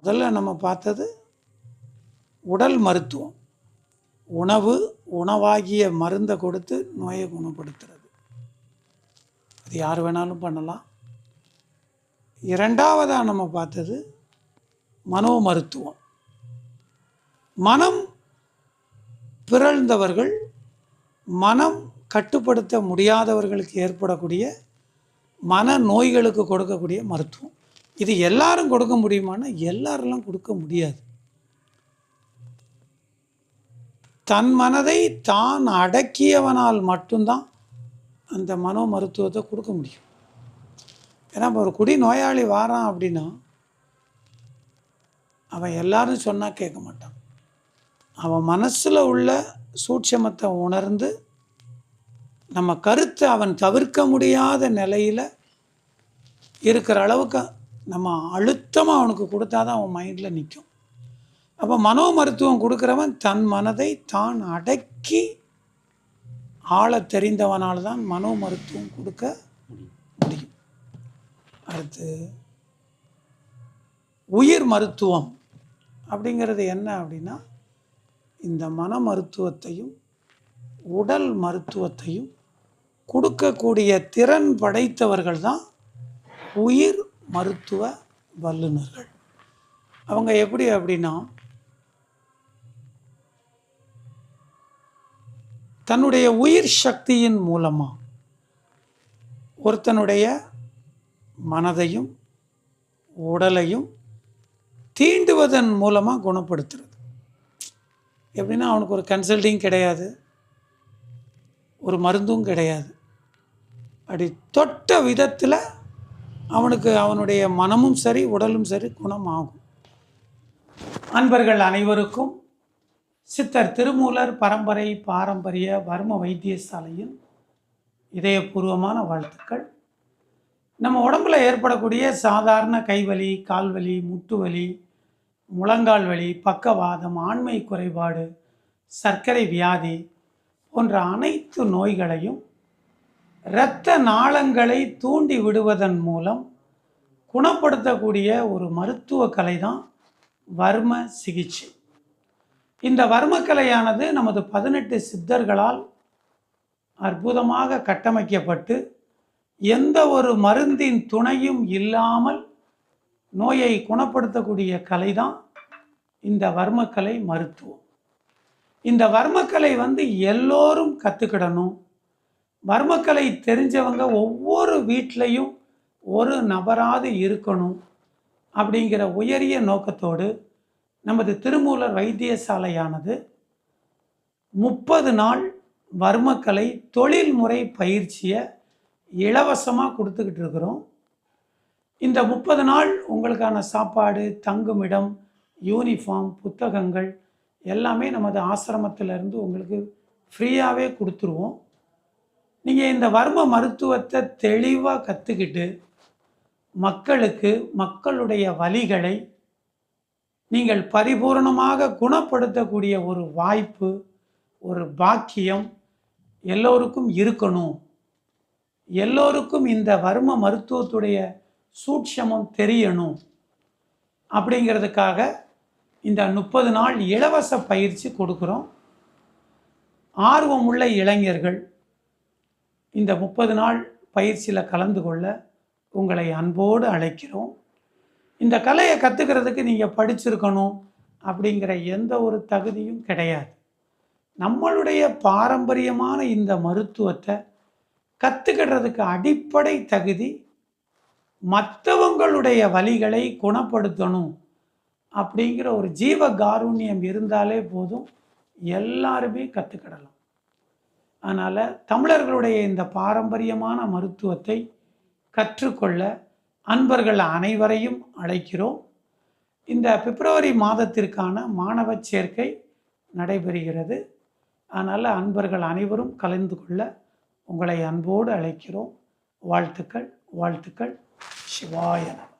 முதல்ல நம்ம பார்த்தது உடல் மருத்துவம். உணவாகிய மருந்தை கொடுத்து நோயை குணப்படுத்துறது. அது யார் வேணாலும் பண்ணலாம். இரண்டாவதாக நம்ம பார்த்தது மனோ மருத்துவம். மனம் பிறழ்ந்தவர்கள், மனம் கட்டுப்படுத்த முடியாதவர்களுக்கு ஏற்படக்கூடிய மன நோய்களுக்கு கொடுக்கக்கூடிய மருத்துவம். இது எல்லாரும் கொடுக்க முடியுமானா எல்லாரெல்லாம் கொடுக்க முடியாது. தன் மனதை தான் அடக்கியவனால் மட்டும்தான் அந்த மனோ மருத்துவத்தை கொடுக்க முடியும். ஏன்னா இப்போ ஒரு குடி நோயாளி வாரான் அப்படின்னா அவன் எல்லாரும் சொன்னால் கேட்க மாட்டான். அவன் மனசில் உள்ள சூட்சமத்தை உணர்ந்து நம்ம கருத்தை அவன் தவிர்க்க முடியாத நிலையில் இருக்கிற அளவுக்கு நம்ம அழுத்தமாக அவனுக்கு கொடுத்தா தான் அவன் மைண்டில் நிற்கும். அப்போ மனோ மருத்துவம் கொடுக்குறவன் தன் மனதை தான் அடக்கி ஆள தெரிந்தவனால் தான் மனோ மருத்துவம் கொடுக்க முடியும். அடுத்து உயிர் மருத்துவம் அப்படிங்கிறது என்ன அப்படின்னா, இந்த மன மருத்துவத்தையும் உடல் மருத்துவத்தையும் கொடுக்கக்கூடிய திறன் படைத்தவர்கள் தான் உயிர் மருத்துவ வல்லுநர்கள். அவங்க எப்படி அப்படின்னா, தன்னுடைய உயிர் சக்தியின் மூலமாக ஒருத்தனுடைய மனதையும் உடலையும் தீண்டுவதன் மூலமாக குணப்படுத்துறது. எப்படின்னா, அவனுக்கு ஒரு கன்சல்டிங் கிடையாது, ஒரு மருந்தும் கிடையாது. அப்படி தொட்ட விதத்தில் அவனுக்கு அவனுடைய மனமும் சரி உடலும் சரி குணமாகும். அன்பர்கள் அனைவருக்கும் சித்தர் திருமூலர் பரம்பரை பாரம்பரிய வர்ம வைத்தியசாலையின் இதயபூர்வமான வாழ்த்துக்கள். நம்ம உடம்புல ஏற்படக்கூடிய சாதாரண கைவலி, கால்வலி, முட்டு வலி, முழங்கால் வலி, பக்கவாதம், ஆண்மை குறைபாடு, சர்க்கரை வியாதி போன்ற அனைத்து நோய்களையும் இரத்த நாளங்களை தூண்டி விடுவதன் மூலம் குணப்படுத்தக்கூடிய ஒரு மருத்துவ கலை தான் வர்ம சிகிச்சை. இந்த வர்மக்கலையானது நமது 18 சித்தர்களால் அற்புதமாக கட்டமைக்கப்பட்டு எந்த ஒரு மருந்தின் துணையும் இல்லாமல் நோயை குணப்படுத்தக்கூடிய கலை தான் இந்த வர்மக்கலை மருத்துவம். இந்த வர்மக்கலை எல்லோரும் கற்றுக்கிடணும். வர்மக்கலை தெரிஞ்சவங்க ஒவ்வொரு வீட்லேயும் ஒரு நபராது இருக்கணும் அப்படிங்கிற உயரிய நோக்கத்தோடு நமது திருமூலர் வைத்தியசாலையானது 30 நாள் வர்மக்கலை தொழில்முறை பயிற்சியை இலவசமாக கொடுத்துக்கிட்டு இருக்கிறோம். இந்த 30 நாள் உங்களுக்கான சாப்பாடு, தங்குமிடம், யூனிஃபார்ம், புத்தகங்கள் எல்லாமே நமது ஆசிரமத்திலிருந்து உங்களுக்கு ஃப்ரீயாகவே கொடுத்துருவோம். நீங்கள் இந்த வர்ம மருத்துவத்தை தெளிவாக கற்றுக்கிட்டு மக்களுடைய வலிகளை நீங்கள் பரிபூர்ணமாக குணப்படுத்தக்கூடிய ஒரு வாய்ப்பு, ஒரு பாக்கியம் எல்லோருக்கும் இருக்கணும். எல்லோருக்கும் இந்த வர்ம மருத்துவத்துடைய சூட்சமம் தெரியணும் அப்படிங்கிறதுக்காக இந்த 30 நாள் இலவச பயிற்சி கொடுக்குறோம். ஆர்வமுள்ள இளைஞர்கள் இந்த 30 நாள் பயிற்சியில் கலந்து கொள்ள உங்களை அன்போடு அழைக்கிறோம். இந்த கலையை கற்றுக்கிறதுக்கு நீங்கள் படிச்சிருக்கணும் அப்படிங்கிற எந்த ஒரு தகுதியும் கிடையாது. நம்மளுடைய பாரம்பரியமான இந்த மருத்துவத்தை கற்றுக்கிறதுக்கு அடிப்படை தகுதி மற்றவங்களுடைய வலிகளை குணப்படுத்தணும் அப்படிங்கிற ஒரு ஜீவ காருண்யம் இருந்தாலே போதும், எல்லாருமே கற்றுக்கிடலாம். அதனால் தமிழர்களுடைய இந்த பாரம்பரியமான மருத்துவத்தை கற்றுக்கொள்ள அன்பர்கள் அனைவரையும் அழைக்கிறோம். இந்த பிப்ரவரி மாதத்திற்கான மாணவ சேர்க்கை நடைபெறுகிறது. அதனால் அன்பர்கள் அனைவரும் கலந்து கொள்ள உங்களை அன்போடு அழைக்கிறோம். வாழ்த்துக்கள், வாழ்த்துக்கள். சிவாய நமः.